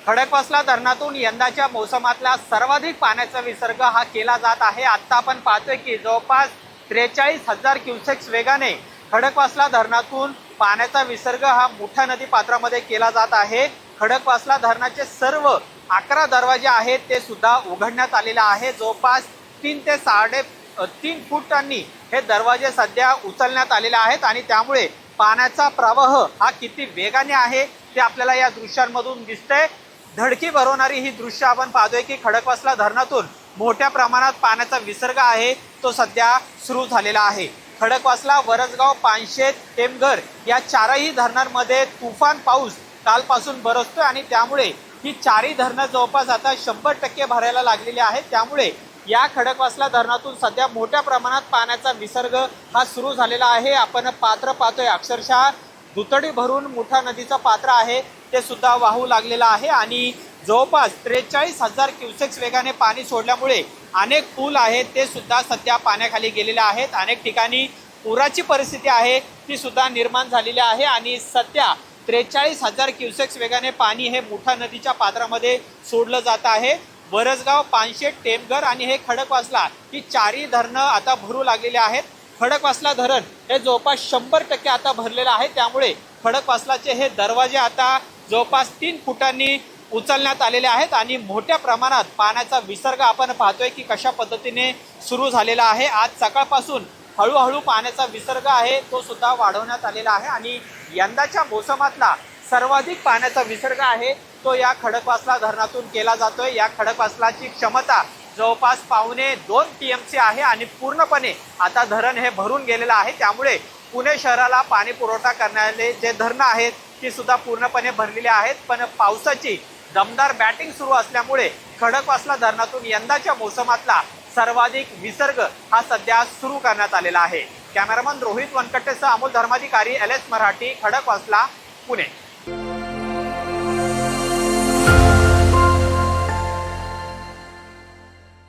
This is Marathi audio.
खडकवासला धरणातून यंदाच्या मोसमातला सर्वाधिक पाण्याचा विसर्ग हा केला जात आहे। आता आपण पाहतोय की जवळपास 43,000 क्युसेक्स वेगाने खडकवासला धरणातून पाण्याचा विसर्ग हा मुठा नदी पात्रामध्ये केला जात आहे। खडकवासला धरणाचे सर्व 11 दरवाजे आहेत ते सुद्धा उघडण्यात आलेले आहे। जवळपास 3 ते 3.5 फुटांनी हे दरवाजे सध्या उचलण्यात आलेले आहेत आणि त्यामुळे पाण्याचा प्रवाह हा किती वेगाने आहे ते आपल्याला या दृश्यांमधून दिसतंय। धडकी भरवणारी ही दृश्य आपण पाहतोय की खडकवासला धरणातून मोठ्या प्रमाणात पाण्याचा विसर्ग आहे तो सध्या सुरू झालेला आहे। खडकवासला, वरसगाव, पानशेत, टेमघर या चारही धरणांमध्ये तुफान पाऊस कालपासून बरसतोय आणि त्यामुळे ही चारही धरणं जवळपास आता 100% भरायला लागलेली आहेत। त्यामुळे या खडकवासला धरणातून सध्या मोठ्या प्रमाणात पाण्याचा विसर्ग हा सुरू झालेला आहे। आपण पात्र पाहतोय, अक्षरशः दुतडी भरून मुठा नदीचं पात्र आहे ते सुद्धा वाहू लागलेलं आहे आणि जवळपास 43,000 क्युसेक्स वेगाने पाणी सोडल्यामुळे अनेक पूल आहेत ते सुद्धा सध्या पाण्याखाली गेलेले आहेत। अनेक ठिकाणी पुराची परिस्थिती आहे ती सुद्धा निर्माण झालेली आहे आणि सध्या 43,000 क्युसेक्स वेगाने पाणी हे मुठा नदीच्या पात्रामध्ये सोडलं जात आहे। वरसगाव, पानशेत, टेमघर आणि हे खडकवासला ही चारही धरणं आता भरू लागलेली आहेत। खडकवासला धरण हे जवळपास 100% आता भरलेलं आहे। त्यामुळे खडकवासलाचे हे दरवाजे आता जवळपास 3 फुटांनी उचलण्यात आलेले आहेत आणि मोठ्या प्रमाणात पाण्याचा विसर्ग आपण पाहतोय की कशा पद्धतीने सुरू झालेला आहे। आज सकाळपासून हळूहळू पाण्याचा विसर्ग आहे तो सुद्धा वाढवण्यात आलेला आहे आणि यंदाच्या मोसमातला सर्वाधिक पाण्याचा विसर्ग आहे तो या खडकवासला धरणातून केला जातोय। या खडकवासलाची क्षमता जवळपास 2.25 TMC आहे आणि पूर्णपणे आता धरण हे भरून गेलेलं आहे। त्यामुळे पुणे शहराला पाणी पुरवठा करणारे जे धरणं आहेत ती सुद्धा पूर्णपणे भरलेली आहेत। पण पावसाची दमदार बॅटिंग सुरू असल्यामुळे खडकवासला धरणातून यंदाच्या मोसमातला सर्वाधिक विसर्ग हा सध्या सुरू करण्यात आलेला आहे। कॅमेरामन रोहित वनकट्टेसह अमोल धर्माधिकारी, LS मराठी, खडकवासला, पुणे।